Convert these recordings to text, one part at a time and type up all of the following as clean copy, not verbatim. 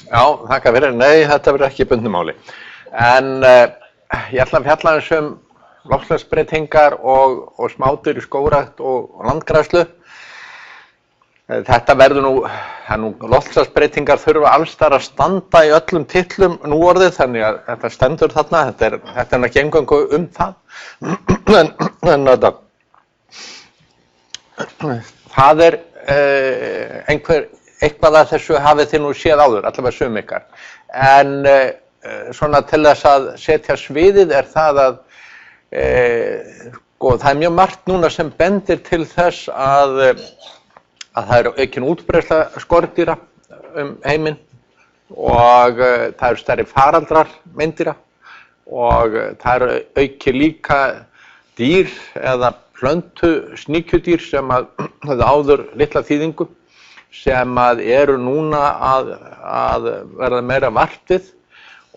Já, þakka fyrir. Nei, þetta verður ekki bundnu máli. En ég ætla að fjalla um loftslagsbreytingar og smátur í skógrækt og landgræðslu. Þetta verður loftslagsbreytingar þurfa alls staðar að standa í öllum titlum núorðið, þannig að þetta stendur þarna. Þetta er ekki eingöngu það. en það er eitthvað að þessu hafið þið nú séð áður, allavega sum ykkar. En svona til þess að setja sviðið er það að það er mjög margt núna sem bendir til þess að það er aukin útbreiðsla skordýra heiminn og það eru stærri faraldrar meindýra og það eru aukin líka dýr eða plöntu sníkjudýr sem höfðu áður litla þýðingu sem eru núna að verða meira vart við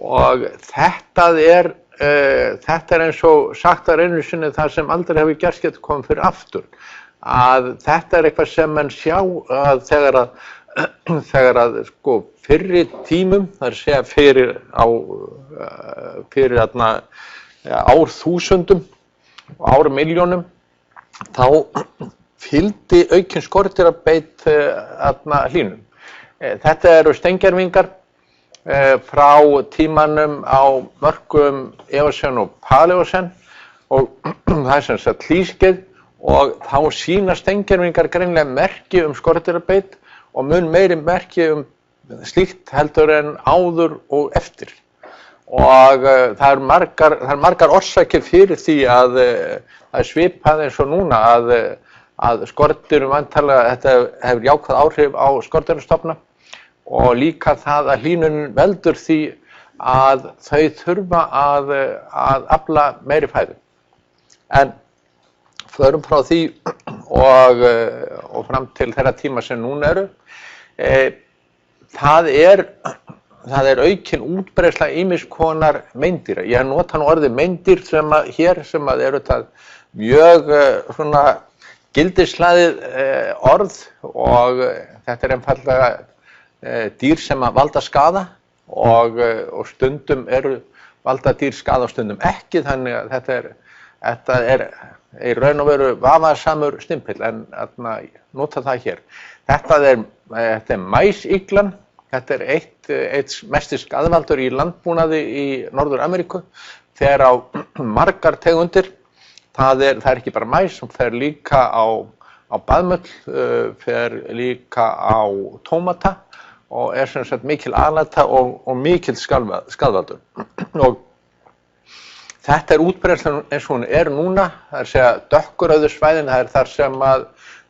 og þetta er eins og sagt var einu sinni það sem aldrei hefur gerst getur komið fyrir aftur að þetta er eitthvað sem menn sjá að þegar að fyrri tímum það er að segja fyrir árþúsundum og ármilljónum þá fylgdi aukin skordýrabeit hlýnun. Þetta eru steingervingar frá tímanum á mörkum eósen og paleósen og það er sem sagt hlýskeið og þá sýna steingervingar greinilega merki skordýrabeit og mun meiri merki slíkt heldur en áður og eftir. Og það eru margar orsakir fyrir því að það er svipað eins og núna að skordýrum væntanlega þetta hefur jákvæð áhrif á skordýrastofna og líka það að hlýnunin veldur því að þau þurfa að afla meiri fæðu. En förum frá því og fram til þeirra tíma sem núna eru. Það er aukin útbreiðsla ýmiss konar meindýra. Ég nota nú orðið meindýr sem eru það mjög svona gildishlaðið orð og þetta er einfaldlega dýr sem valda skaða og stundum valda dýr skaða og stundum ekki, þannig að þetta er í raun og veru vafasamur stimpill en nota það hér. Þetta er maísýglan, þetta er eitt mesti skaðvaldur í landbúnaði í Norður-Ameríku. Þegar á margar tegundir, það er ekki bara maís, hún fer líka á baðmull, fer líka á tómata og er sem sagt mikil alæta og mikil skaðvaldur. Og þetta er útbreiðslan eins og hún er núna, það er að segja dökkurauðu svæðin, það er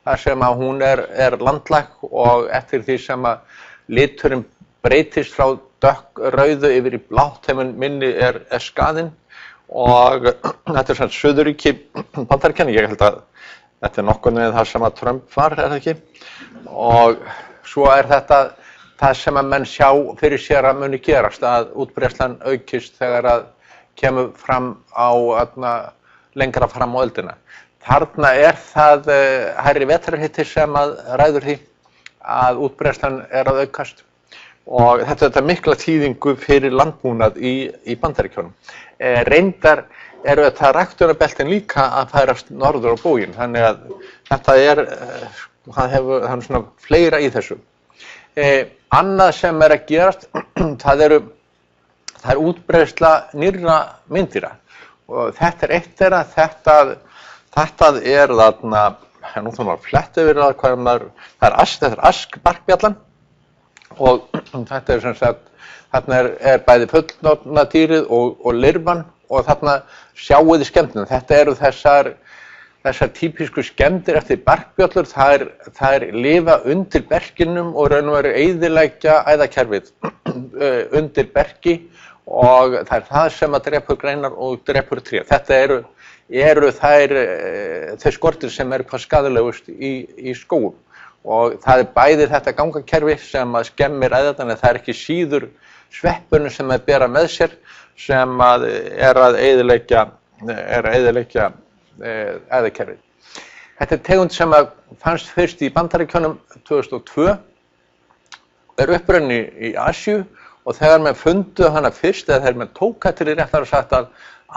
þar sem að hún er landlæg og eftir því sem að liturinn breytist frá dökkrauðu yfir í blátt þeim minni er skaðinn og þetta er svona Suðurríki Bandaríkjanna, ég held að þetta er nokkuð með það sem að Trump var, er það ekki? Og svo er þetta það sem að menn sjá fyrir sér að muni gerast, að útbreiðslan aukist þegar að kemur fram lengra fram á öldina. Þarna er það hærri vetrarhiti sem að ræður því að útbreiðslan er að aukast og þetta mikla þýðingu fyrir landbúnað í Bandaríkjunum. Reyndar eru þetta ræktunarbeltin líka að færast norður á bóginn, þannig að þetta það er svona fleira í þessu. Annað sem er að gerast, það er útbreiðsla nýrra meindýra og þetta er eitt þeirra, þetta er þarna, nú þarf maður að fletta yfir það þetta er askbarkbjallan og þetta er sem sagt, þarna er bæði fullorðna dýrið og lirfan og þarna sjáið þið skemmdina. Þetta eru þessar típisku skemmdir eftir barkbjöllur, þær lifa undir berkinum og raun og veru eyðileggja æðakerfið undir berki og það er það sem að drepur greinar og drepur tré. Þetta eru þeir skordýr sem eru hvað skaðlegust í skógum og það er bæði þetta gangakerfi sem að skemmir æðarnar en það er ekki síður sveppurinn sem þeir bera með sér sem að að eyðileggja æðakerfið. Þetta er tegund sem að fannst fyrst í Bandaríkjunum 2002 upprunnin í Asíu og þegar menn fundu hana fyrst, eða þegar menn tók til í réttar og sagt að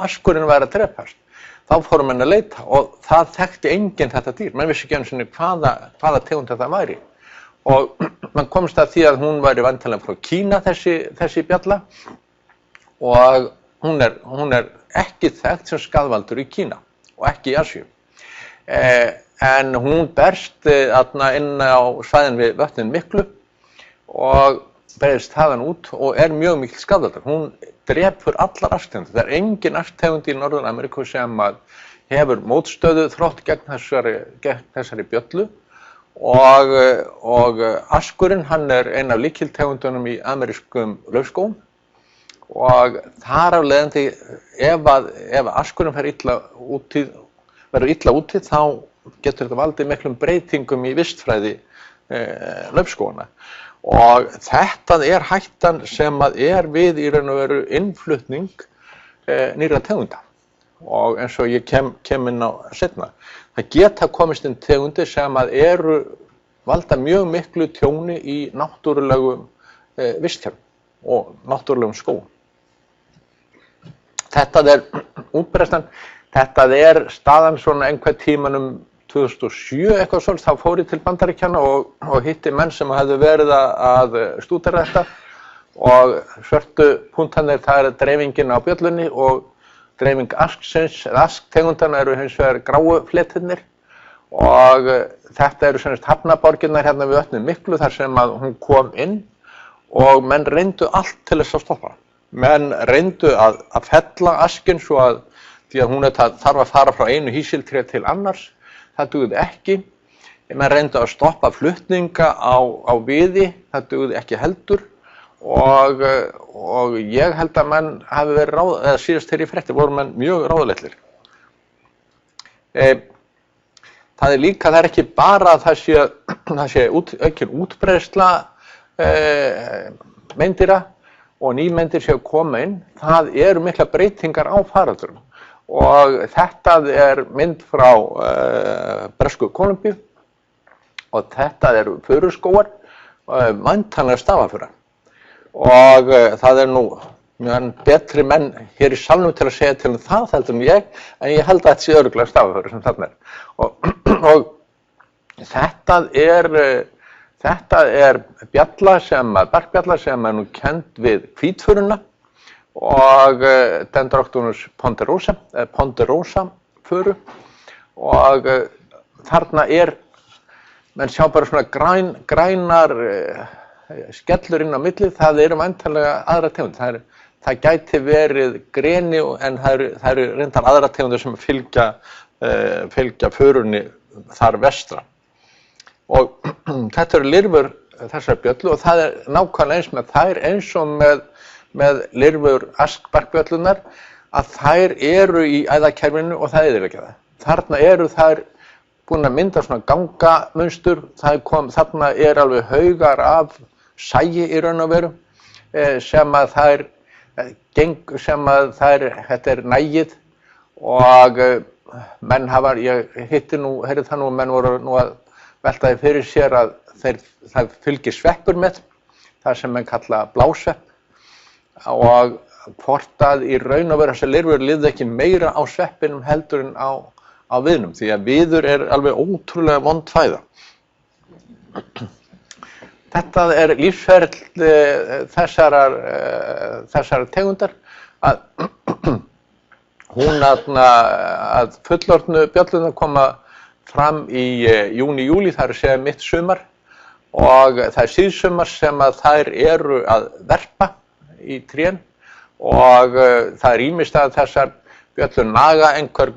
askurinn væri að drepast, þá fóru menn að leita og það þekkti enginn þetta dýr. Menn vissi ekki einu sinni hvaða tegund þetta væri. Og mann komst að því að hún væri væntanlega frá Kína, þessi bjalla, og hún er ekki þekkt sem skaðvaldur í Kína og ekki í Asíu. En hún berst inn á svæðin við vötnin miklu og berist þaðan út og er mjög mikill skaðvaldur. Hún drepur allar asktegundir. Það er engin asktegund í Norður-Ameríku sem hefur mótstöðu þrótt gegn þessari bjöllu og askurinn, hann er ein af lykiltegundunum í amerískum laufskógum og þar af leiðandi ef askurinn verður illa úti þá getur þetta valdið miklum breytingum í vistfræði laufskóganna. Og þetta er hættan sem er við í raun og veru innflutning nýrra tegunda. Og eins og ég kem inn á seinna, það geta komist inn tegundir sem eru valda mjög miklu tjóni í náttúrulegum vistkerfum og náttúrulegum skógum. Þetta er útbreiðslan, þetta er staðan svona einhvern tímanum 2007 eitthvað svolítið, þá fór ég til Bandaríkjanna og hitti menn sem hefðu verið að stúdera þetta og svörtu punktarnir, það er dreifingin á bjöllunni og dreifing asksins, asktegundana eru hins vegar gráu fletirnir og þetta eru semst hafnaborgirnar hérna við vötnin miklu þar sem hún kom inn og menn reyndu allt til þess að stoppa. Menn reyndu að fella askinn svo því að hún þarf að fara frá einu hýsiltré til annars. Það dugði ekki. Menn reyndu að stoppa flutninga á viði, það dugði ekki heldur og ég held að menn hafi verið eða síðast þegar ég frétti voru menn mjög ráðleitlir. Það er líka, það er ekki bara að það sé aukin útbreiðsla meindýra og nýmeindir séu að koma inn, það eru mikla breytingar á faraldurum. Og þetta er mynd frá Bresku Kólumbíu og þetta eru furuskógar, væntanlega stafafura. Og það er nú mjög betri menn hér í salnum til að segja til það heldur en ég held að þetta sé örugglega stafafura sem þarna er. Og þetta er bjalla bergbjalla sem er nú kennd við hvítfuruna og Dendroctonus ponderosa furu og þarna menn sjá bara svona grænar skellur inn á milli, það eru væntanlega aðra tegundir. Það gæti verið greni en það eru reyndar aðra tegundir sem fylgja furunni þar vestra. Og þetta eru lirfur þessar bjöllu og það er nákvæmlega eins með þær eins og með lirfur askbergbjöllunar að þær eru í æðakerfinu og það eyðileggja það. Þarna eru þær búin að mynda svona gangamunstur, þarna er alveg haugar af sæi í raun og veru þetta er nægið og menn ég heyrði það nú menn voru nú að velta því fyrir sér að það fylgir sveppur með, það sem menn kalla blásvepp og hvort að í raun og veru þessar lirfur lifðu ekki meira á sveppinum heldur en á viðnum, því að viður er alveg ótrúlega vond fæða. Þetta er lífsferli þessarar tegundar að að fullorðnu bjöllurnar koma fram í júní-júlí, það er að segja mitt sumar og það er síðsumar sem að þær eru að verpa í trén og það er ýmist að þessar bjöllur naga einhver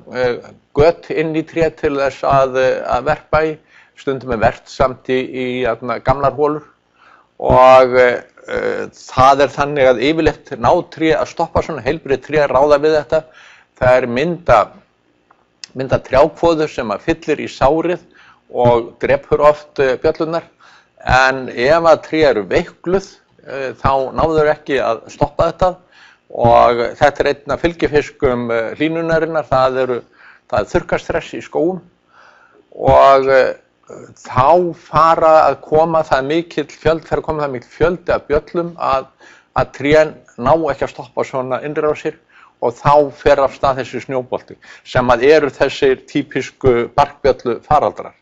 göt inn í tré til þess að verpa í, stundum er vert samt í gamlar hólur og það er þannig að yfirleitt ná tré að stoppa svona heilbrigð tré að ráða við þetta. Það er mynda trjákvoður sem að fyllir í sárið og drepur oft bjöllurnar en ef að tré eru veikluð þá náður ekki að stoppa þetta og þetta er einn af fylgifiskum hlýnunarinnar, það er þurrkastress í skógum og þá fara að koma það mikill fjöldi af bjöllum að trén ná ekki að stoppa svona innrásir og þá fer af stað þessi snjóbolti sem að eru þessir típisku barkbjöllu faraldrar.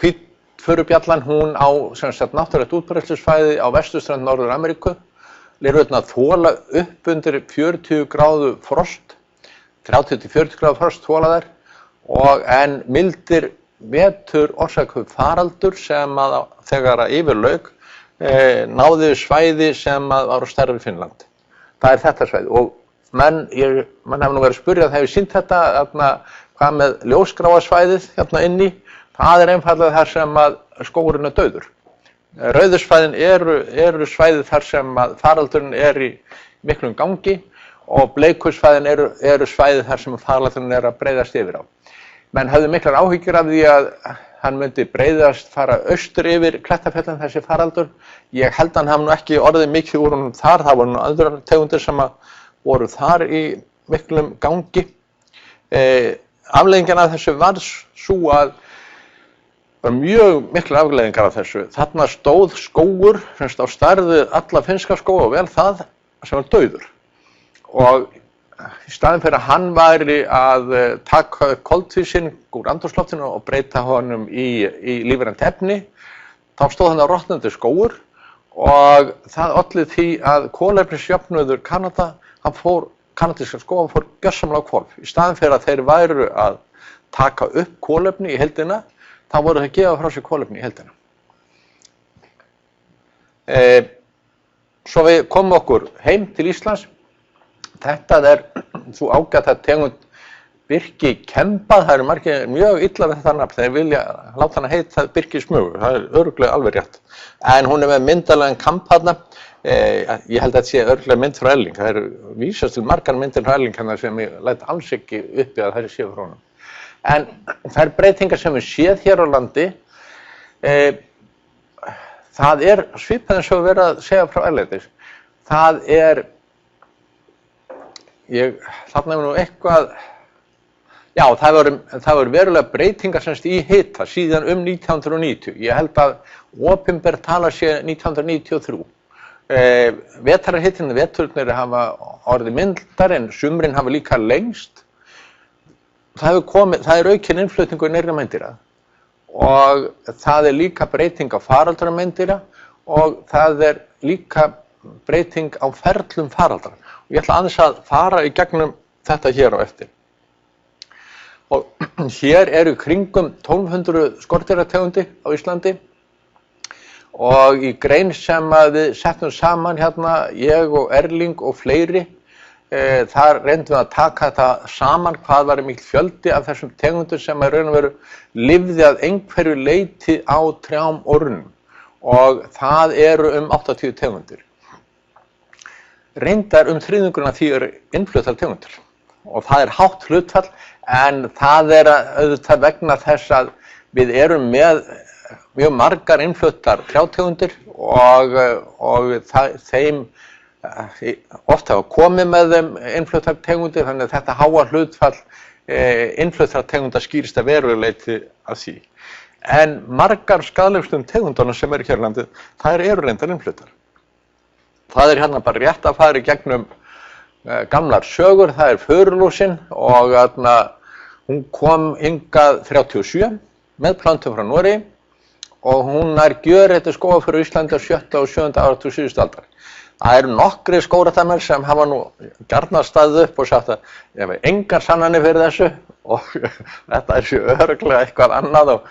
Hvítfurubjallan hún á náttúrulegt útbreiðslusvæði á vesturströnd Norður-Ameríku, lirfurnar þola upp undir 40 gráðu frost, 30 til 40 gráðu frost þola þær en mildir vetur orsökuðu faraldur sem að þegar að yfirlauk náðu svæði sem að var á stærri Finnland. Það þetta svæði og mann hefur nú verið að spyrja það hefur sýnt þetta hvað með ljósgráa svæðið hérna inni, það einfaldlega þar sem að skógurinn dauður. Rauðusvæðin eru svæðið þar sem að faraldurinn í miklum gangi og bleikusvæðin eru svæðið þar sem faraldurinn að breiðast yfir á. Menn höfðu miklar áhyggjur af því að hann myndi breiðast fara austur yfir Klettafjöllin þessi faraldur. Ég held að hann hafi nú ekki orðið mikið úr honum þar, það voru nú aðrar tegundir sem voru þar í miklum gangi. Afleiðingin af þessu var sú að var mjög miklar afleiðingar af þessu. Þarna stóð skógur á stærð alla finnska skóga og vel það sem var dauður. Og í staðinn fyrir að hann væri að taka upp koltvísinn úr andrúmsloftinu og breyta honum í lífrænt efni, þá stóð hann á rotnandi skógur og það olli því að kolefnisjöfnuður kanadíska skóga fór gjörsamlega á hvolf. Í staðinn fyrir að þeir væru að taka upp kolefni í heildina, þá voru þeir að gefa frá sér kolefni í heildina. Svo við komum okkur heim til Íslands. Þetta svo ágæta tegund birkikemba, það eru margir mjög illa við þetta nafn, þeir vilja láta hana heita birkismugur, það örugglega alveg rétt. En hún með myndarlegan kamp þarna, ég held að þetta sé örugglega mynd frá Elling, það vísast til margar myndir frá Elling sem ég læt alls ekki uppi að það séu frá honum. En þær breytingar sem við séð hér á landi, það svipað eins og verið að segja frá erlendis. Þarna hefur nú eitthvað, já það voru verulega breytingar í hita síðan 1990. Ég held að opinber tala sé 1993. Vetrarnir hafa orðið mildar en sumrin hafa líka lengst. Það aukin innflutningur nýrra meindýra og það líka breyting á faraldra meindýra og það líka breyting á ferlum faraldra. Og ég ætla aðeins að fara í gegnum þetta hér á eftir. Og hér eru kringum 1200 skordýrategundir á Íslandi og í grein sem við settum saman hérna, ég og Erling og fleiri, þar reyndum við að taka þetta saman hvað var mikill fjöldi af þessum tegundum sem raun og veru lifði að einhverju leyti á trjám og runnum og það eru 80 tegundir. Reyndar þriðjungurinn af því innfluttar tegundir og það hátt hlutfall en það auðvitað vegna þess að við erum með mjög margar innfluttar trjátegundir og þeim oft hafa komið með þeim innfluttar tegundir þannig að þetta háa hlutfall innfluttar tegunda skýrist að veruleyti að því. En margar skaðlegustum tegundunum sem eru hér á landi, þær eru reyndar innfluttar. Það hérna bara rétt að fara í gegnum gamlar sögur, það förulúsin og hún kom hingað 37 með plöntum frá Noregi og hún gjöreytti skógaföru á Íslandi á 7. og 7. áratug síðustu aldar. Það eru nokkrir skógræktarmenn sem hafa nú gjarnan staðið upp og sagt að ég hef engar sannanir fyrir þessu og þetta sé örugglega eitthvað annað og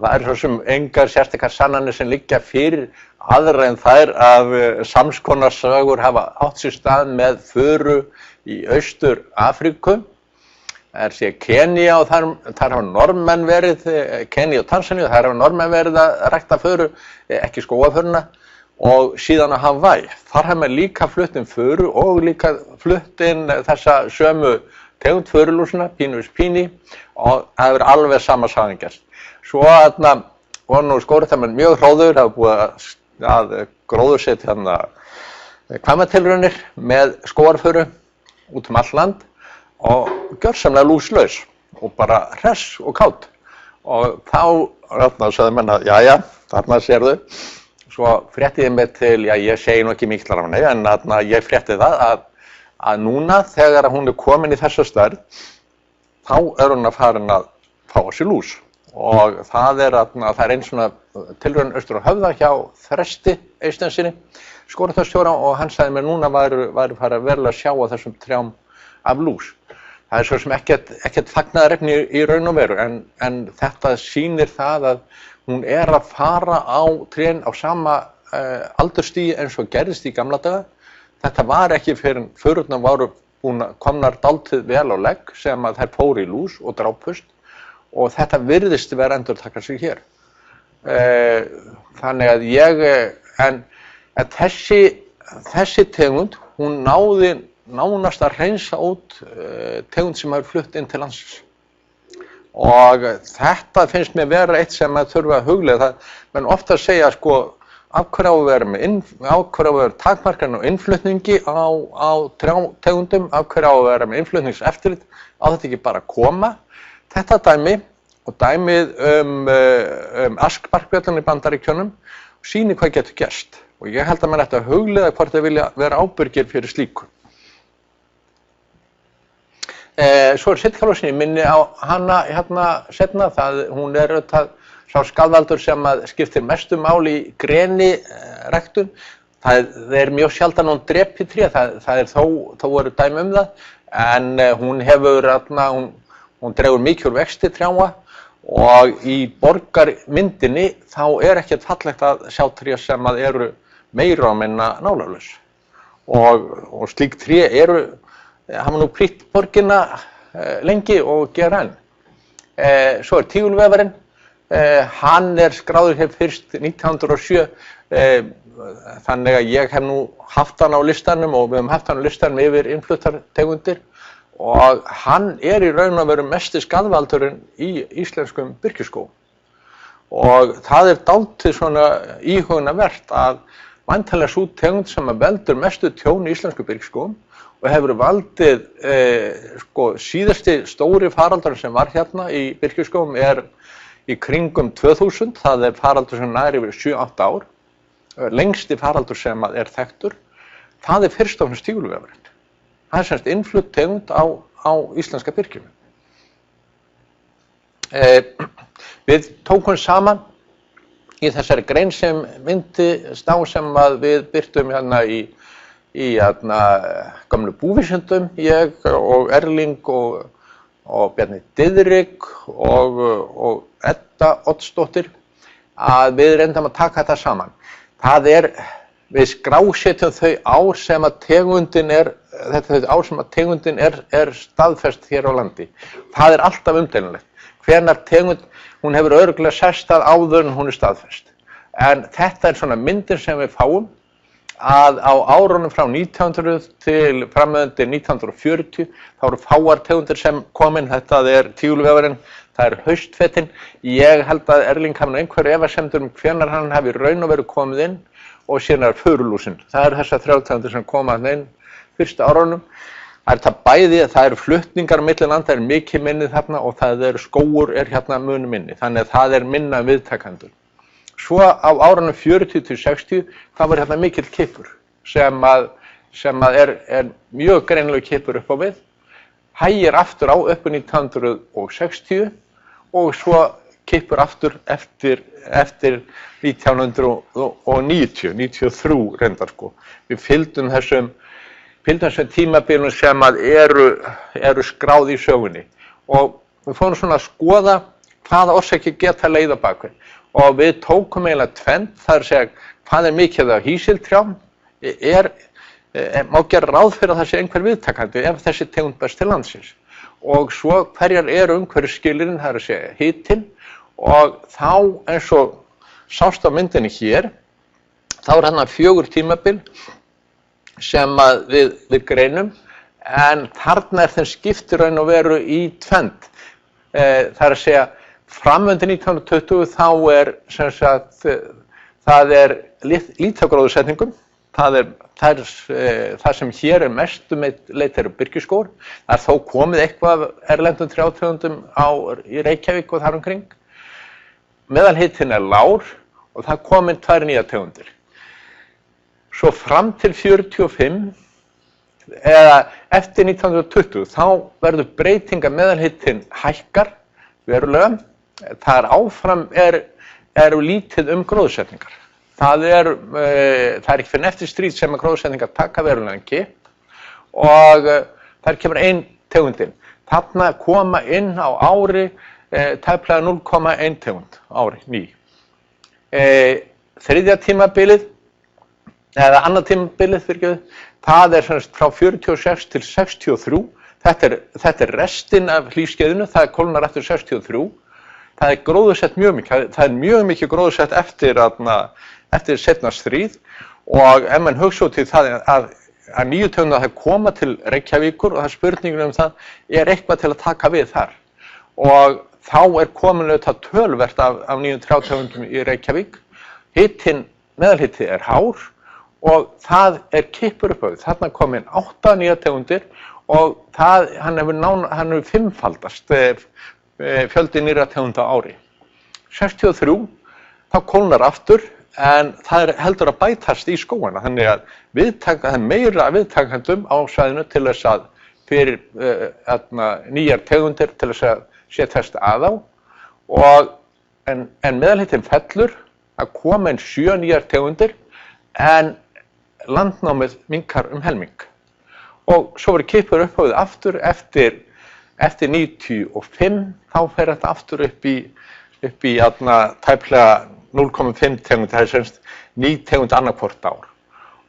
það svo sem engar sérstakar sannanir sem liggja fyrir aðra en þær að samskonar sögur hafa átt sér stað með föru í Austur-Afríku. Sé Kenía og þar hafa Norðmenn verið, Kenía og Tansaníu, þar hafa Norðmenn verið að rækta föru, ekki skógaföruna. Og síðan á Hawaii, þar hafa menn líka flutt inn föru og líka flutt inn þessa sömu tegund förulúsina, Pinus pini, og það hefur alveg sama sagan gerst. Svo voru nú skógræktarmenn mjög hróðugir, það hefur búið að gróðursetja hvammatelraunir með skógarföru út all land og gjörsamlega lúslaus. og bara hress og kátt. Og þá sagði menn að, jæja, þarna sérðu. Svo frétti ég mig til, já, ég segi nú ekki miklar af henni, en ég frétti það að núna þegar hún komin í þessa stærð, þá hún að farin að fá sér lús. Og það er einn svona tilraun austur á Höfða hjá Þresti Eystensinni, skógræktarstjóra, og hann sagði mér núna væri farið að verulega sjá á þessum trjám af lús. Það er svo sem ekkert fagnaðarefni í raun og veru, en þetta sýnir það að hún að fara á trén á sama aldursstigi eins og gerðist í gamla daga. Þetta var ekki fyrr en förurnar voru komnar dálítið vel á legg sem að þær fóru í lús og drápust, og þetta virðist vera endurtaka sig hér. Þannig að en þessi tegund, hún náði nánast að hreinsa út tegund sem hefur flutt inn til landsins. Og þetta finnst mér vera eitt sem maður þurfa að hugleiða. Men ofta segja, sko, af hverju á að vera takmarkanir og innflutningi á tegundum, af hverju á að vera með innflutningseftirlit, á þetta ekki bara að koma. Þetta dæmi og dæmið askbarkbjöllan í Bandaríkjunum sýnir hvað getur gerst. Og ég held að maður ætti að hugleiða hvort þeir vilja vera ábyrgir fyrir slíku. Svo sitkalósin, ég minni á hana hérna seinna, hún auðvitað sá skaðvaldur sem skiptir mestu máli í greniræktun. Það er mjög sjaldan hún drepi tré, þó voru dæmi það, en hún dregur mikið úr vexti trjáa, og í borgarmyndinni þá ekkert fallegt að sjá tré sem eru meira á minna nálarlaus. Og slík tré hafa nú prýtt borgina lengi og gera enn. Svo tígulvefarinn, hann skráður hér fyrst 1907, þannig að ég hef nú haft hann á listanum og við höfum haft hann á listanum yfir innfluttar tegundir, og hann í raun og veru mesti skaðvaldurinn í íslenskum birkiskógum. Og það dálítið svona íhugunarvert að væntanlega sú tegund sem veldur mestu tjón í íslensku birkiskógum og hefur valdið, síðasti stóri faraldur sem var hérna í birkiskógum í kringum 2000, það faraldur sem nær yfir 7-8 ár, lengsti faraldur sem þekktur, það fyrst og fremst tígulvefarinn. Það semst innflutt tegund á íslenska birkjum. Við tókum saman í þessari grein sem myndist á sem við birtum hérna í gömlu búvísindum, ég og Erling og Bjarni Diðrik og Edda Oddsdóttir, að við reyndum að taka þetta saman. Við skrásetjum þau ár sem að tegundin staðfest hér á landi. Það alltaf umdeililegt. Hvenær tegund, hún hefur örugglega sest að áður en hún staðfest. En þetta svona myndin sem við fáum, að á árunum frá 1900 til framöðundir 1940, þá eru fáar tegundir sem komin. Þetta tígulvefarinn, það haustfetinn. Ég held að Erling hafi einhverju efasemdur hvenær hann hafi raun og veru komið inn, og síðan furulúsin. Það þessar 3 tegundir sem koma inn fyrstu árunum. Það bæði, það flutningar á milli landa, mikið minni þarna, og það skógur hérna muni minni. Þannig að það minna viðtakendur. Svo á árunum 40 til 60, það var hérna mikill kippur sem mjög greinilegur kippur upp á við. Hægir aftur á upp 1960 og svo kippur aftur eftir 1990, 93 reyndar, sko. Við fylgdum þessum tímabilum sem eru skráð í sögunni, og við fórum svona að skoða hvaða orsakir geta leið á bakvið, og við tókum eiginlega tvennt, það segja hvað mikið af hýsiltrjám, má gera ráð fyrir að það sé einhver viðtakandi ef þessi tegund berst til landsins, og svo hverjar umhverfisskilyrðin, það segja hitinn. Og þá, eins og sást á myndinni hér, þá hérna 4 tímabil sem við greinum, en þarna þeim skiptir raun og veru í tvennt. Það segja, framöndi 1920 þá sem sagt, það lítagróðursetningum, það sem hér mestu leit eru birkiskógur. Það þó komið eitthvað erlendum trjátegundum í Reykjavík og þar umkring. Meðalhitinn lágur og það komin 2 nýjar tegundir. Svo fram til 45 eða eftir 1920 þá verður breyting að meðalhitinn hækkar verulega. Þar áfram lítið gróðursetningar. Það er ekki fyrir eftir stríð sem gróðursetningar taka verulega kipp og þar kemur ein tegundin. Þarna koma inn á ári tæplega 0,1 tegund ári ný. Þriðja tímabilið, eða annað tímabilið, það frá 46 til 63. Þetta restin af lífskeiðinu, það kólnar eftir 63. Það gróðursett mjög mikið, það mjög mikið gróðursett eftir seinna stríð og ef mann hugsa út í það að nýju tegundir það koma til Reykjavíkur og það spurningin það eitthvað til að taka við þar. Og þá komin auðvitað töluvert af nýjum trjátegundum í Reykjavík. Meðalhiti hár og það kippur upp á því. Þarna komin 8 nýjar tegundir og hann hefur fimmfaldast fjöldi nýrra tegunda á ári. 63 þá kólnar aftur en það heldur að bætast í skógana, þannig að það er meira viðtakendum á svæðinu til þess að fyrir nýjar tegundir til þess að setjast að á en meðalhitinn fellur að koma 7 nýjar tegundir en landnámið minnkar helming. Og svo verður kippur upp á því aftur eftir 95 þá fer þetta aftur upp í tæplega 0,5 tegund, það semst ný tegund annað hvort ár.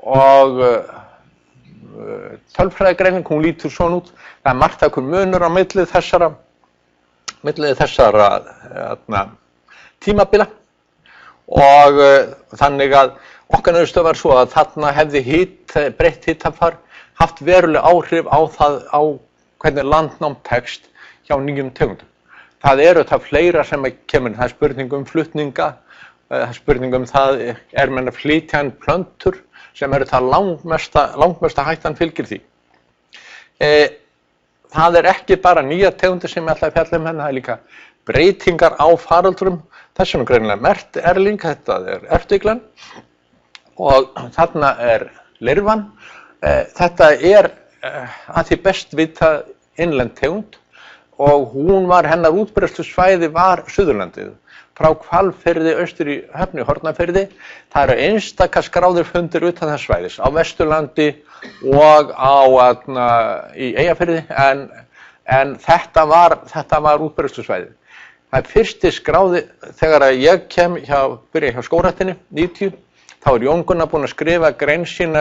Og tölfræðigreining, hún lítur svona út. Það margt einhver munur á milli þessara tímabila og þannig að okkar niðurstöð var svo að þarna hefði breytt hitafar haft veruleg áhrif á hvernig landnám tekst hjá nýjum tegundum. Það það fleira sem kemur, það spurning flutninga, það spurning það menn að flytja plöntur sem það langmesta hættan fylgir því. Það ekki bara nýja tegundir sem ég ætla að fjalla henni, það líka breytingar á faraldrum. Þess vegna greinilega merkt erling, þetta ertuglan og þarna lirfan. Þetta að því best vitað innlend tegund og hennar útbreiðslusvæði var Suðurlandið. Frá Hvalfirði austur í Höfn í Hornafirði. Það einstaka skráðir fundir utan þess svæðis á Vesturlandi og í Eyjafirði en þetta var útbreiðslusvæði. Það fyrsti skráði þegar ég byrja hjá skógræktinni 90. Þá Jón Gunnar búinn að skrifa grein sína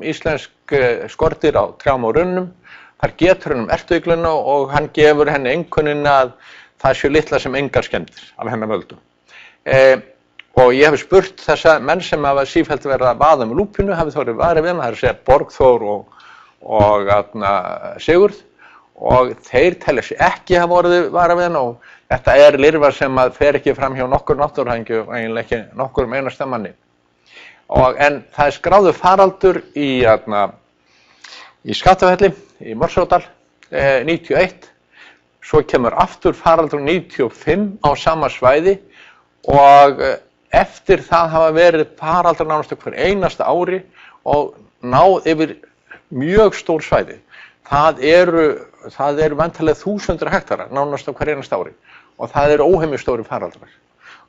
íslensk skordýr á trjám og runnum. Þar getur hann ertuigluna og hann gefur henni einkunnina að það séu litla sem engar skemmdir af hennar völdum. Og ég hef spurt þessa menn sem hafa sífellt verið að vaða með lúpínu, hafi þórið varið við hann, það að segja Borgþór og Sigurð, og þeir telja sig ekki hafa orðið varið við hann og þetta lirfa sem fer ekki fram hjá nokkur náttúruhængju og eiginlega ekki nokkur einasta manni. En það skráður faraldur í Skaftafelli, í Morsárdal, 91. Svo kemur aftur faraldur 95 á sama svæði og eftir það hafa verið faraldur nánast hver einasta ári og náð yfir mjög stór svæði. Það eru væntanlega 1000 hektara nánast hver einasta ári og það óhemjustóri faraldrar.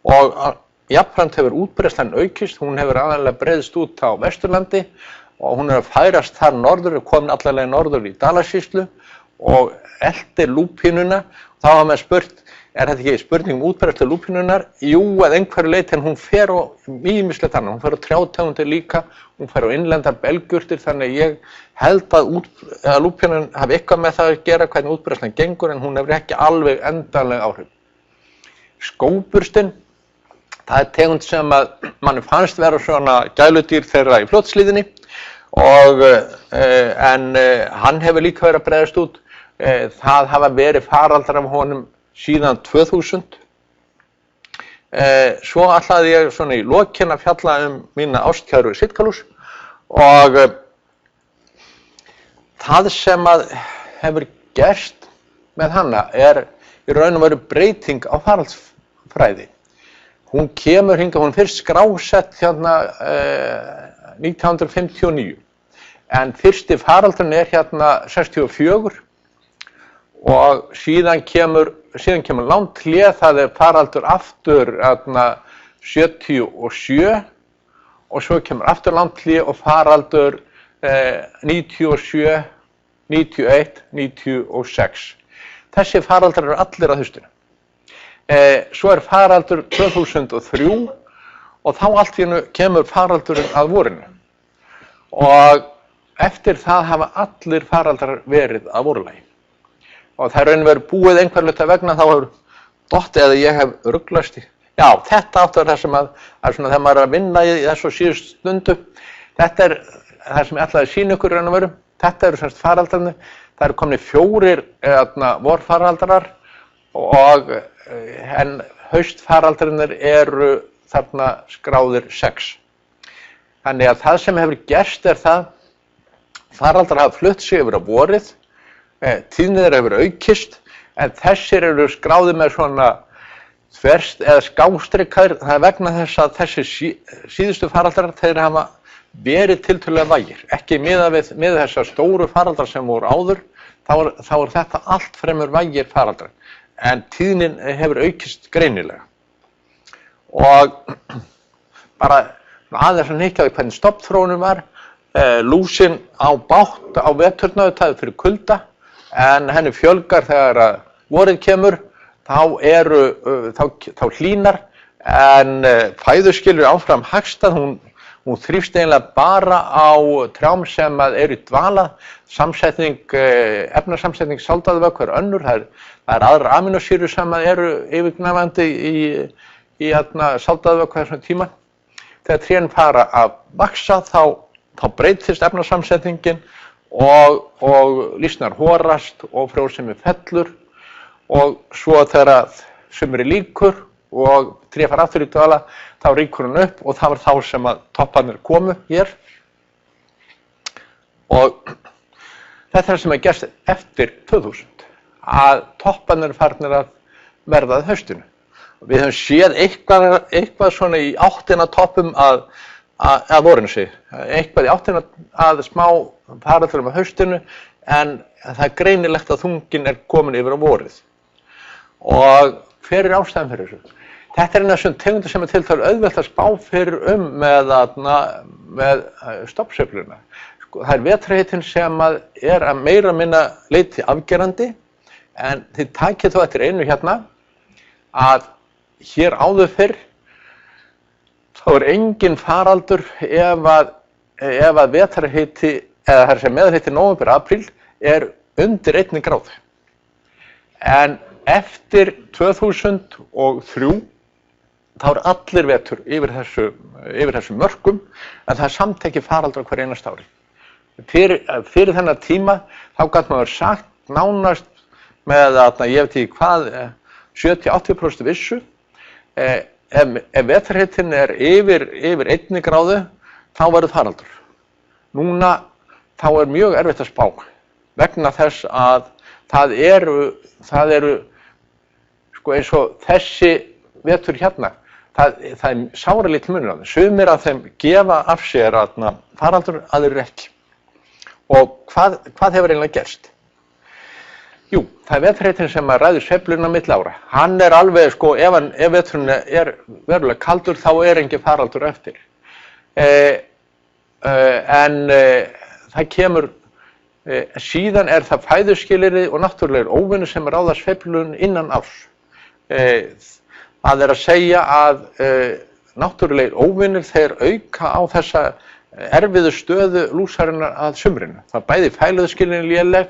Og jafnframt hefur útbreiðslan aukist, hún hefur aðallega breiðst út á Vesturlandi og hún að færast þar norður, komin allavega norður í Dalasýslu og eltir lúpínuna. Þá hafa maður spurt, þetta ekki spurning útbreiðslu lúpínunnar? Jú, að einhverju leyti, en hún fer á ýmislegt annað, hún fer á trjátegundir líka, hún fer á innlendar belgjurtir, þannig ég held að lúpínan hafi eitthvað með það að gera hvernig útbreiðslan gengur en hún hefur ekki alveg endanlega áhrif. Skógburstinn, það tegund sem manni fannst vera svona gæludýr þeirra í Fljótshlíðinni en hann hefur líka verið að breiðast út. Það hafa verið faraldrar af honum síðan 2000. Svo ætlaði ég svona í lokin að fjalla mína ástkæru sitkalús Og það sem að hefur gerst með hana í raun og veru breyting á faraldsfræði. Hún kemur hingað, hún fyrst skrásett hérna 1959, en fyrsti faraldurinn hérna 64 og síðan kemur langt hlé, það faraldur aftur hérna 77 og svo kemur aftur langt hlé og faraldur 97, 91, 96. Þessi faraldrar eru allir að haustinu. Svo faraldur 2003 og þá allt í einu kemur faraldurinn að vorinu. Og eftir það hafa allir faraldrar verið að vorulagi. Og það raun verið búið einhverlega vegna þá hefur dottið eða ég hef ruglast í. Já, þetta áttu það sem að svona þegar maður að vinna í þessu síðust stundu. Þetta það sem ég ætlaði að sýna ykkur raun og veru. Þetta eru semst faraldrarnir. Það eru komnir 4 vorfaraldrar en haustfaraldrarnir eru þarna skráðir 6. Þannig að það sem hefur gerst það faraldrar hafa flutt sig yfir á vorið, tíðni þeirra hefur aukist, en þessir eru skráðir með svona þverst eða skástrikaðir. Það vegna þess að þessi síðustu faraldrar þeir hafa verið tiltölulega vægir, ekki miðað við þessar stóru faraldrar sem voru áður, þá þetta allt fremur vægir faraldrar, en tíðnin hefur aukist greinilega. Og bara aðeins að hnykkja á hvernig stofnþróunin var, lúsin á bágt á veturna það fyrir kulda, en henni fjölgar þegar að vorið kemur, þá hlýnar, en fæðuskilur áfram hagstað, hún þrífst eiginlega bara á trjám sem eru í dvala, efnasamsetning sáldaðavökva er önnur, það er aðrar amínósýrur sem eru yfirgnæfandi í sáldaðavökva þessum tíma. Þegar trén fara að vaxa þá breytist efnasamsetningin og lýsnar horast og frjósemi fellur, og svo þegar sumri lýkur og tré fara aftur í dvala, þá rýkur hún upp og það var þá sem að topparnir komu hér. Og þetta sem gerst eftir 2000, að topparnir farnir að verða að haustinu. Við höfum séð eitthvað svona í áttina toppum að vorinu sig, eitthvað í áttina að smá faraldrum að haustinu, en það greinilegt að þungin komin yfir á vorið. Og hver ástæðan fyrir þessu? Þetta eina af þessum tegundum sem tiltölulega auðvelt að spá fyrir með stofnsveifluna. Það vetrarhitinn sem að meira minna leyti afgerandi, en þið takið þó eftir einu hérna, að hér áður fyrr þá engin faraldur ef að vetrarhiti, eða það sem meðalhiti nóvember, apríl, undir 1 gráðu. En eftir 2003 þá allir vetur yfir þessum mörkum, en það samtekið faraldrar hver einasta ári. Fyrir þennan tíma þá gat maður sagt nánast með ég veit ekki hvað, 70-80% vissu, ef vetrarhitinn yfir 1 gráðu, þá verður faraldur. Núna þá mjög erfitt að spá, vegna þess að það eru eins og þessi vetur hérna, það sáralítill munur á þeim. Sumir af þeim gefa af sér faraldur, aðrir ekki. Og hvað hefur eiginlega gerst? Jú, það vetrarhitinn sem ræður sveifluna milli ára. Hann alveg, ef veturinn verulega kaldur, þá engin faraldur eftir. En það kemur, síðan það fæðuskilyrði og náttúrulegir óvinir sem ráða sveiflun innan árs. Það að segja að náttúrulegir óvinir þeir auka á þessa erfiðu stöðu lúsarinnar að sumrinu. Það bæði fæðuskilyrðin léleg,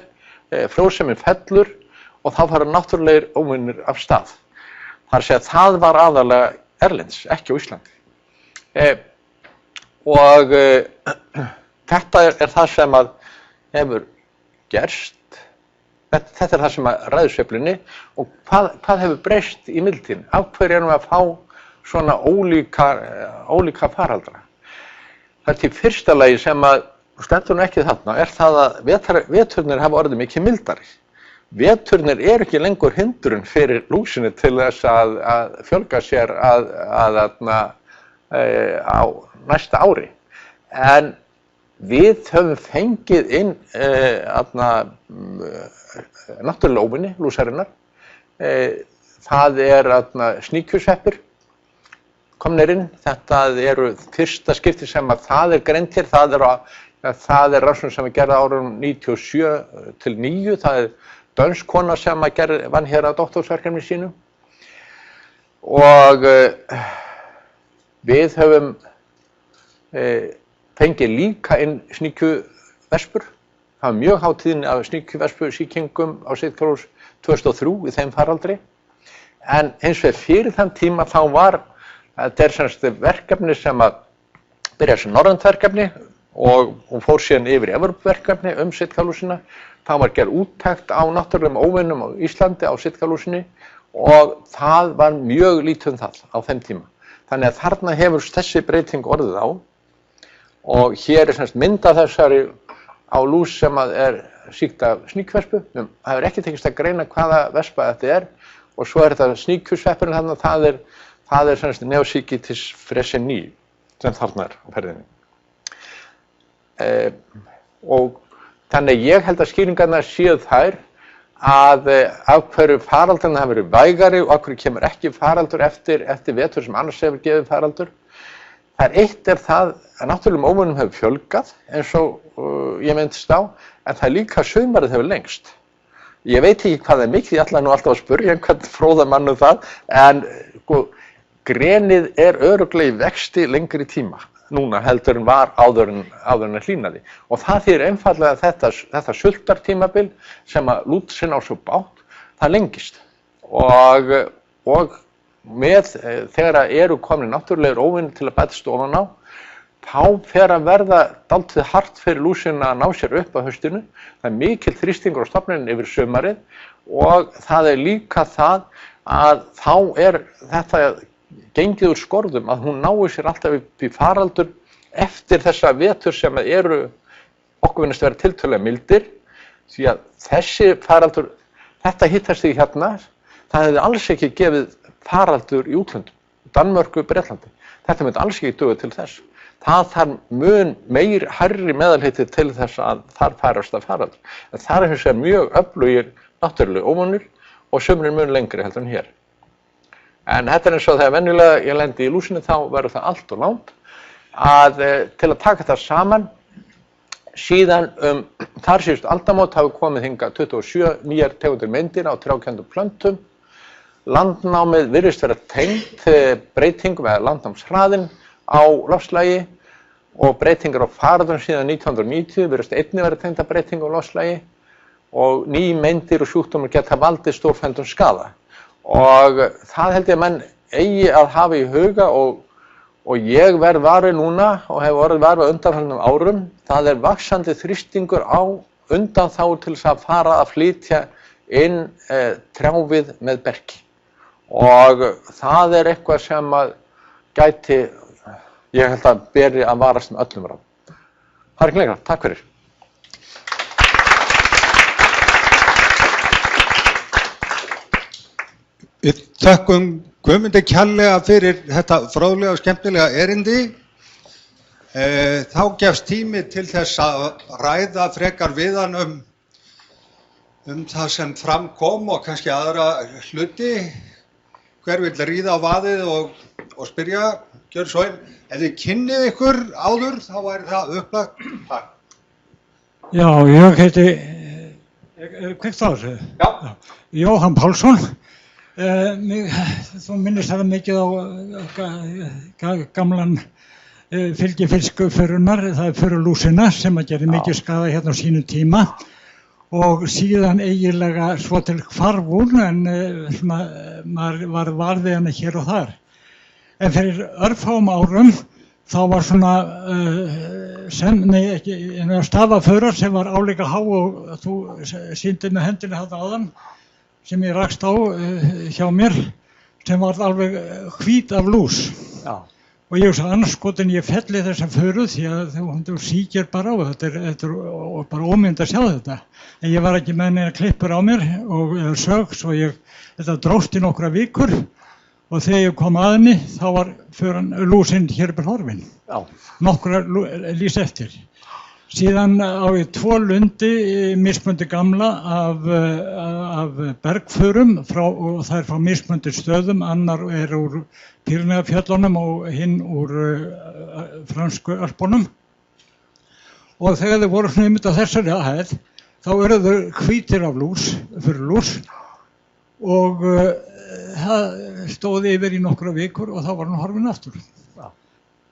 frjósemin fellur og þá fara náttúrulegir óvinir af stað. Það segja að það var aðalega erlends, ekki á Íslandi. Og þetta það sem að hefur gerst. Þetta það sem að ræður sveiflunni, og hvað hefur breyst í millitíðinni? Af hverju erum við að fá svona ólíka faraldra? Það til fyrsta lagi sem að stendur nú ekki þarna það að veturnir hafa orðið mikið mildari. Veturnir ekki lengur hindrun fyrir lúsinni til þess að fjölga sér á næsta ári. En við höfum fengið inn náttúrulega óvinni lúsarinnar. Það sníkjusveppir komnir inn. Þetta eru fyrsta skipti sem að það greint hér. Það rannsókn sem gerði árunum 97 til 9. Það dönsk kona sem vann hér að doktorsverkefni sínu. Og við höfum fengið líka inn sníkjuvespur. Það var mjög hátíðin af sníkjuvespusýkingum á Sitkalús 2003 í þeim faraldri. En eins og fyrir þann tíma þá var þetta verkefni sem að byrjaði sem norrænt verkefni og fór síðan yfir í Evrópuverkefni Sitkalúsina. Það var gerð úttekt á náttúrulegum óvinum á Íslandi á Sitkalúsinni og það var mjög lítið það á þeim tíma. Þannig að þarna hefur þessi breyting orðið á og hér mynd af þessari á lús sem sýkt af sníkjuvespu. Það hefur ekki tekist að greina hvaða vespa þetta og svo þetta sníkjusveppurinn þarna, það Neosíkitis freseni sem þarna á ferðinni. Og þannig ég held að skýringarnar séu þær að af hverju faraldurinn hafi verið vægari og af hverju kemur ekki faraldur eftir vetur sem annars hefur gefið faraldur. Eitt það að náttúrulegum óvinum hefur fjölgað eins og ég minntist á, en það líka sumarið hefur lengst. Ég veit ekki hvað mikið, ég ætla nú alltaf að spyrja einhvern fróðan mann það, en grenið örugglega í vexti lengri tíma núna heldur en var áður en hlýnaði. Og það þýðir einfaldlega þetta sultartímabil sem að lúsin á svo bátt, það lengist. Og með þegar eru komin náttúrulegur óvinir til að bætast ofan á, þá fer að verða dálítið hart fyrir lúsin að ná sér upp á haustinu. Það mikill þrýstingur á stofninum yfir sumarið og það líka það að þá þetta gengið úr skorðum að hún nái sér alltaf upp í faraldur eftir þessa vetur sem okkur finnst vera tiltölulega mildir, því að þessi faraldur, þetta hittastig hérna, það hefði alls ekki gefið faraldur í útlöndum, Danmörku, Bretlandi. Þetta myndi alls ekki duga til þess. Það þarf mun meir hærri meðalhiti til þess að þar færast að faraldur. En það hins vegar mjög öflugir náttúrulega óvanir og sumrin mun lengri heldur en hér. En þetta eins og þegar venjulega ég lendi í lúsinni þá verður það allt og langt til að taka það saman. Síðan þar síðustu aldamót hafa komið hingað 27 nýjar tegundir meindýra á trjákenndum plöntum. Landnámið virðist vera tengt breytingum eða landnámshraðinn á loftslagi og breytingar á faraldrum síðan 1990 virðist einnig vera tengt að breytingum á loftslagi og ný meindýr og sjúkdómar geta valdið stórfelldum skaða. Og það held ég að menn eigi að hafa í huga og ég verð varið núna og hef orðið varið undanfarnum árum. Það vaxandi þrýstingur á undanþágur til þess að fara að flytja inn trjávið með berki. Og það eitthvað sem að gæti, ég held að beri að varast með öllum ráðum. Það ekki lengra, takk fyrir. Við þökkum Guðmundi kærlega fyrir þetta fróðlega og skemmtilega erindi. Þá gefst tími til þess að ræða frekar við hann það sem fram kom og kannski aðra hluti. Hver vill ríða á vaðið og spyrja, gjör svo einn. Ef þið kynnið ykkur áður, þá væri það upplagt. Takk. Já, ég heiti, kveikt á þessu? Já. Jóhann Pálsson. Þú minnist það mikið á gamlan fylgifiskufurunar, það furulúsina sem að gera mikið skaða hérna á sínu tíma og síðan eiginlega svo til hvarfún en maður var varðið hana hér og þar. En fyrir örfáum árum þá var svona stafaförar sem var álíka há og þú sýndir með hendinni þarna áðan sem ég rakst á hjá mér sem var alveg hvít af lús. Já. Og ég hugsa andskotin ég felli þessa föru því að þú síkir bara á þetta er bara ómynd að sjá þetta. En ég var ekki með neina klippur á mér og sög svo þetta dróst í nokkra vikur og þegar ég kom að henni þá var lúsinn hér upp horfin. Já. Nokkra lýs eftir. Síðan á ég 2 lundi mismundi gamla af bergförum og það frá mismundi stöðum, annar úr Pýreneafjöllunum og hinn úr fransku Ölpunum. Og þegar þau voru svona einmitt á þessari hæð, þá eru þau hvítir af fyrir lús og það stóð yfir í nokkra vikur og þá var hann horfinn aftur.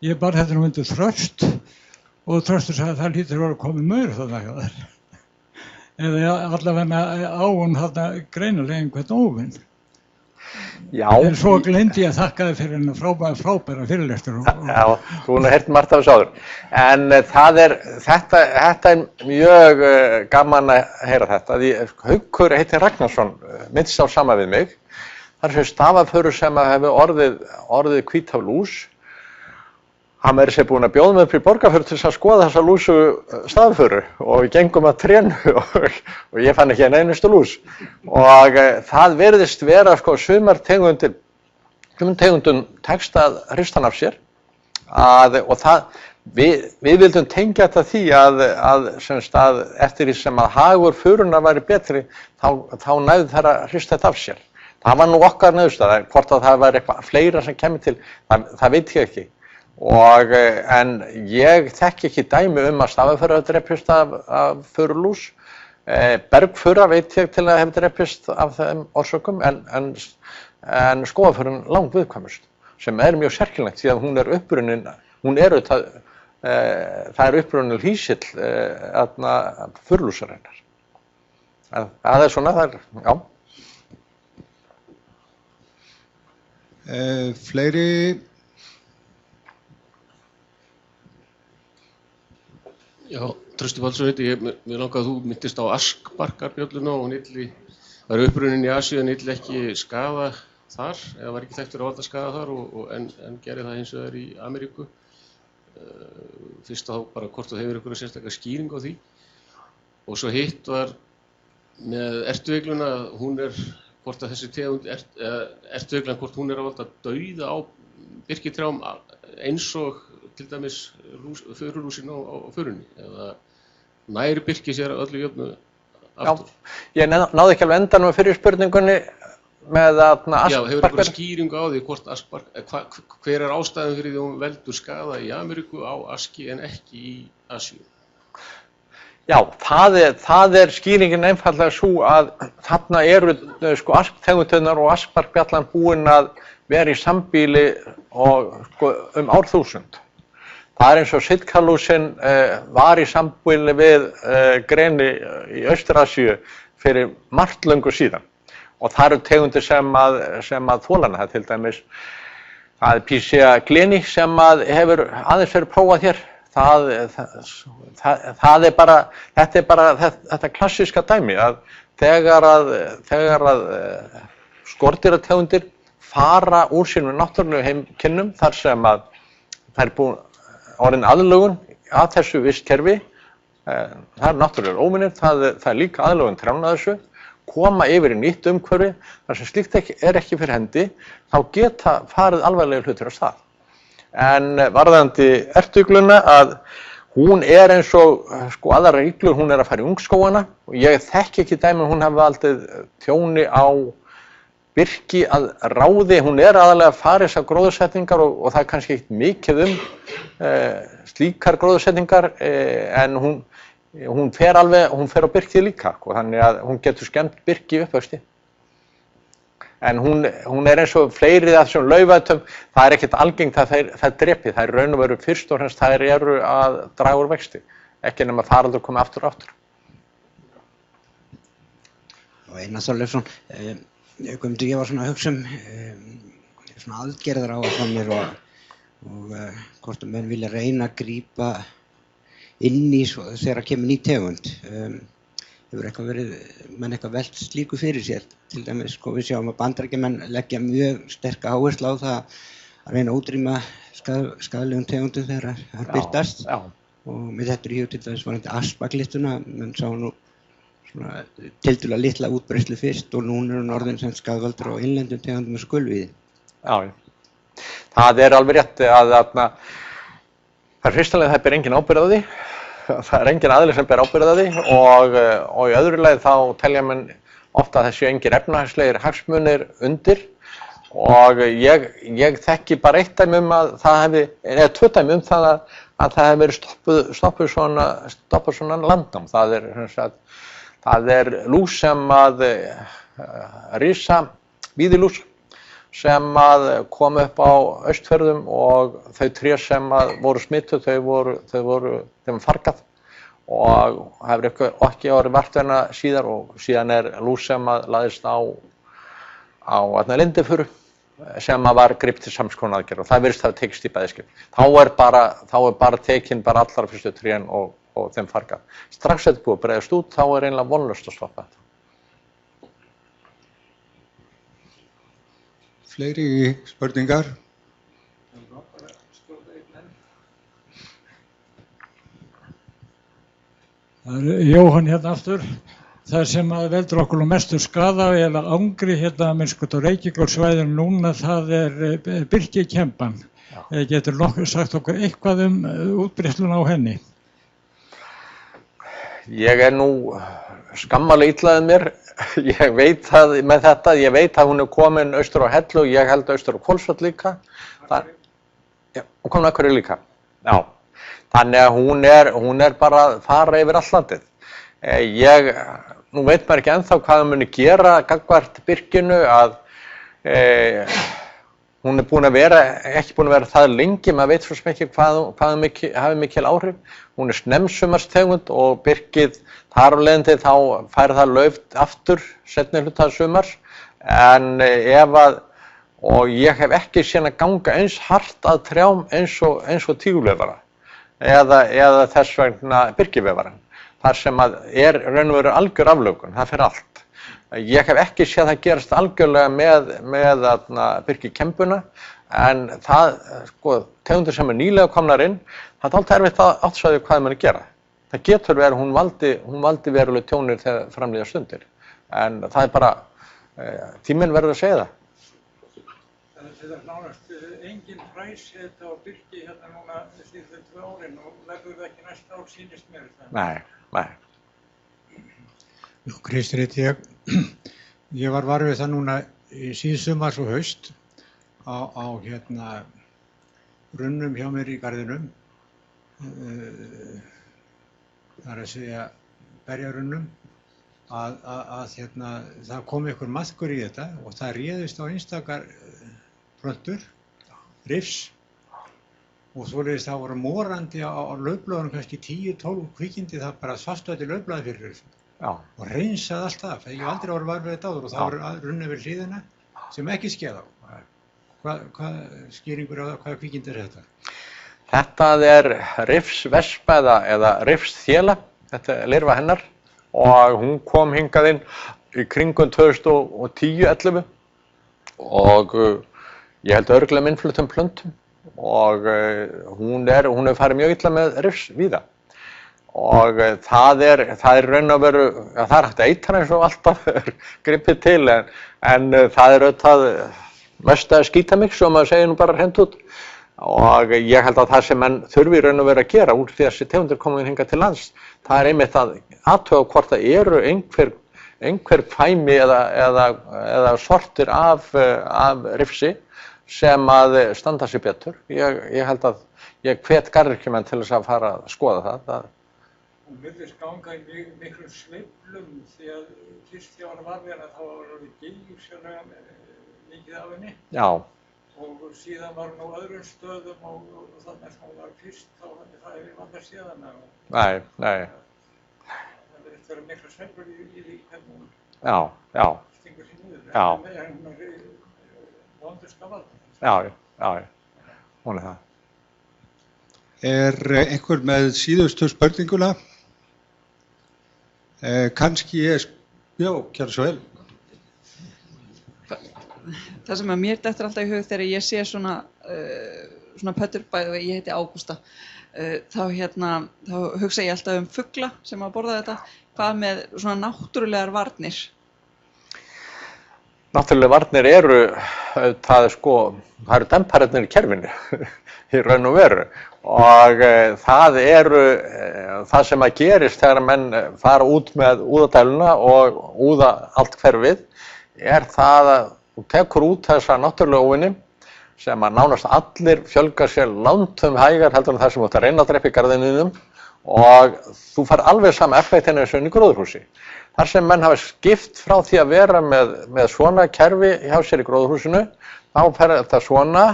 Ég bar þetta undir Þröst og Þröstur sagði að það hlýtur að vera komið maur þarna hjá þér. Eða allavega á hún þarna greinilega einhvern óvinn. Já. En svo gleymdi ég að þakka þér fyrir hennar frábæra fyrirlestur. Já, þú hefur heyrt margt af þessu áður. En þetta er mjög gaman að heyra þetta. Haukur heitir Ragnarsson, minnst á sama við mig. Það er þessi stafaförur sem hefur orðið hvít af lús. Hann er sér búinn að bjóða mig upp í Borgarfjörð til að skoða þessa lúsu stafaföru og við gengum að trénu og ég fann ekki eina einustu lús. Og það virðist vera sumar tegundum tekst að hrista hann af sér. Við vildum tengja þetta því að eftir því sem að hagur förunnar væri betri þá næðu þær að hrista þetta af sér. Það var nú okkar niðurstaða, hvort að það væri eitthvað fleira sem kemur til, það veit ég ekki. En ég þekki ekki dæmi að stafaföra drepist af förulús. Bergföra veit ég til að hefur drepist af þeim orsökum en skógaföran langt viðkvæmust sem er mjög sérkennilegt því að hún er upprunnin, það er upprunnin hýsill förulúsarinnar. Það er svona, já. Fleiri? Já, Trausti Baldursson heiti ég. Mér langaði að þú minntist á askbarkarbjölluna og hún var upprunnin í Asíu en ylli ekki skaða þar, eða var ekki þekktur að valda skaða þar en gerði það hins vegar í Ameríku. Fyrst þá bara hvort þú hefur einhverja sérstaklega skýring á því. Og svo hitt var með ertueigluna, hún hvort að þessi tegund ertueiglan, hvort hún að valda dauða á birkitrjám eins og til dæmis förulúsin á förunni, eða næri birki sér öllu jöfnu aftur. Já, ég náði ekki alveg endanum með fyrir spurningunni með askbarkar. Já, hefur einhverja skýringu á því hvort hver ástæðan fyrir því hún veldur skaða í Ameríku á aski en ekki í Asíu? Já, það er skýringin einfaldlega svo að þarna eru asktegundirnar og askbarkbjallan búin að vera í sambýli og árþúsund. Það er eins og Sitkalúsin var í sambýli við greni í Austur-Asíu fyrir margt löngu síðan. Og það eru tegundir sem að þola hana, til dæmis það er Picea gleni sem hefur aðeins verið prófað hér. Þetta er bara þetta klassíska dæmi að þegar að skordýrategundir fara úr sínum náttúrulegu heimkynnum þar sem að það er búin orðin aðlögun að þessu vistkerfi, það er náttúrulegur óvinir, það er líka aðlögun trjánna þessu, koma yfir í nýtt umhverfi, þar sem slíkt er ekki fyrir hendi, þá geta farið alvarlegir hlutir af stað. En varðandi ertuigluna að hún er eins og aðrar iglur, hún er að fara í ungskógana og ég þekki ekki dæmi hún hafi valdið tjóni á birki að ráði, hún er aðalega að fara þessar gróðursetningar og það er kannski ekkert mikið slíkar gróðursetningar en hún fer á birki líka, þannig að hún getur skemmt birki í uppvexti. En hún er eins og fleiri af þessum laufætum, það er ekkert algengt að það drepi, það er raun og veru fyrst og fremst þær eru að draga úr vexti, ekki nema faraldur komi aftur og aftur. Og Einar Þorleifsson, Guðmundur, ég var svona að hugsa svona aðgerðir á að frá mér og hvort að menn vilja reyna að grípa inn í þegar kemur ný tegund. Hefur menn eitthvað velt slíku fyrir sér? Til dæmis, við sjáum að Bandaríkjamenn leggja mjög sterka áherslu á það reyna að útrýma skaðlegum tegundum þegar það birtast. Já. Og með þetta í hug til dæmis varðandi aspaglittuna, menn sá nú svona tiltölulega litla útbreiðslu fyrst og núna er hún orðin sem skaðvaldur á innlendum tegundum eins og gulvíði. Já. Það alveg rétt að það fyrstulega það ber engin ábyrgð á því. Það engin aðili sem ber ábyrgð á því og í öðru lagi þá telja menn ofta að þessu engin efnahagslegir hagsmunir undir og ég þekki bara eitt dæmi að það hefði, eða 2 dæmi það að það hefði verið stoppuð svona landnám. Það er lús sem að risa víðilús sem að kom upp á Austfjörðum og þau 3 sem að voru smituð, þeim fargað og hefur ekki orðið vartverna síðar og síðan er lús sem að laðist á Lindifuru sem að var gripið til sams konar aðgerð og það virðist hafa tekist í bæði skipti. Þá er bara tekin allra fyrstu trén og þeim fargað. Strax þetta búið að breiðast út, þá er eiginlega vonlaust að stoppa þetta. Fleiri spurningar? Það er Jóhann hérna aftur. Það sem að veldur okkur mestu skaða eða angri hérna minnskot á Reykjavíkursvæðinu núna, það er birkikemban. Getur nokkuð sagt okkur eitthvað útbreiðsluna á henni? Ég er nú skammalega illaðið mér. Ég veit það með þetta, ég veit að hún er komin austur á Hellu og ég held austur á Hvolsvöll líka. Hún komin að hverju líka. Já. Þannig að hún er bara að fara yfir allt landið. Nú veit maður ekki ennþá hvað það muni gera gagnvart birkinu að hún er ekki búin að vera það lengi, maður veit svo sem ekki hvað hafi mikil áhrif. Hún er snemmsumarstegund og birkið þar á leiðandi þá fær það lauf aftur seinni hluta sumars en og ég hef ekki séð að ganga eins hart að trjám eins og tígulvefara eða þess vegna birkivefara. Þar sem að raun og veru algjör aflögun, það fyrir allt. Ég hef ekki séð það gerast algjörlega með birkikembuna en það, tegundir sem nýlega komnar inn, það er alltaf erfitt að átta hvað mann gera. Það getur verið, hún valdi veruleg tjónir þegar framlíða stundir. En það er bara, tíminn verður að segja það. Það er nánast engin fræseta og birki hérna núna síðustu 2 árin og leggur það ekki næsta ár sýnist mér. Nei. Kristi heiti ég var við það núna í síðsumars og haust á runnum hjá mér í garðinum. Það er að segja berjarunnum að það kom einhver maðkur í þetta og það réðist á einstakar plöntur, rifs og svoleiðis það voru morandi á laufblöðunum kannski 10-12 kvikindi, það bara svafstu þetta laufblaði fyrir þessu. Og hreinsaði allt það, ég hef aldrei orðið var við þetta áður og það voru runnið við hliðina sem ekki skeð á. Hvað skýringur á það, hvaða kvikindi er þetta? Þetta er rifsvespa eða rifsþéla, þetta er lirfa hennar og hún kom hingað inn í kringum 2010-11 og ég held örugglega með innfluttum plöntum og hún hefur farið mjög illa með rifs víða. Og það er raun og veru, það er hægt að eitra eins og alltaf gripið til en það er auðvitað mesta skítamix og maður segir nú bara hreint út. Og ég held að það sem menn þurfi raun og veru að gera úr því að þessi tegundir komin hingað til lands, það er einmitt að athuga hvort það eru einhver fæmi eða sortir af rifsi sem að standa sig betur. Ég held að ég hvet garðyrkjumenn til þess að fara að skoða það. Hún virðist ganga í miklum sveiflum því að fyrst þegar hann var við hana þá var hann geysilega mikið af henni. Já. Og síðan var hún á öðrum stöðum og þannig að hún var fyrst þá það hefði vandað síðan. Nei. Það virðist vera mikla sveiflur í því hvernig hún stingur sér niður. Já. Hún er vondur skafald. Já, hún er það. Er einhver með síðustu spurninguna? Kannski kæra svo vel. það sem að mér dettur alltaf í hug þegar ég sé svona pöddur, bæði ég heiti Ágústa, þá hugsa ég alltaf fugla sem að borða þetta. Hvað með svona náttúrulegar varnir? Náttúrulega varnir eru, það eru dempararnir í kerfinu í raun og veru og það eru það sem að gerist þegar menn fara út með úðadæluna og úða allt hverfið það að þú tekur út þessa náttúrulega óvini sem að nánast allir fjölga sér langtum hægar heldur en það sem þú ert að reyna að drepa í garðinum og þú fær alveg sama effektina eins og inn í gróðurhúsi. Þar sem menn hafa skipt frá því að vera með svona kerfi hjá sér í gróðurhúsinu, þá fer þetta svona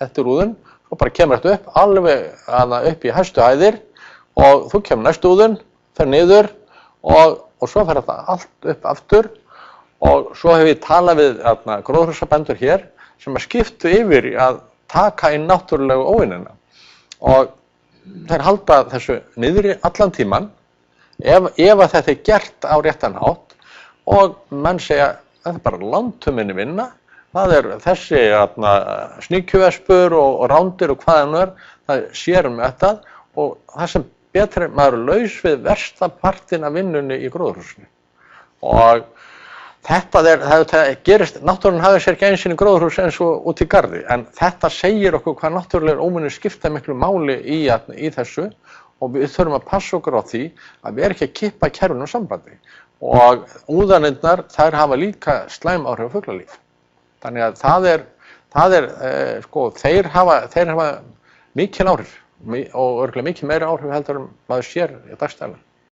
eftir úðun og bara kemur þetta upp, alveg upp í hæstu hæðir og þú kemur næstu úðun, fer niður og svo fer þetta allt upp aftur og svo hef ég talað við gróðurhúsabændur hér sem að skiptu yfir í að taka inn náttúrulegu óvinina og þeir halda þessu niðri allan tíman ef að þetta er gert á réttan hátt og menn segja þetta er bara langtuminni vinna, það er þessi sníkjuvespur og rándir og hvað hann það sér þetta og það sem betur maður er laus við versta partin af vinnunni í gróðurhúsinu og þetta gerist, náttúran hafði sér ekki einu sinni gróðurhús eins og út í garði en þetta segir okkur hvað náttúrulegur óvinir skipta miklu máli í þessu og við þurfum að passa okkur á því að við erum ekki að kippa kerfinu sambandi og úðanirnar þær hafa líka slæm áhrif á fuglalíf þannig að þeir hafa mikil áhrif og örugglega mikið meiri áhrif heldur en maður sér í dagstæðan.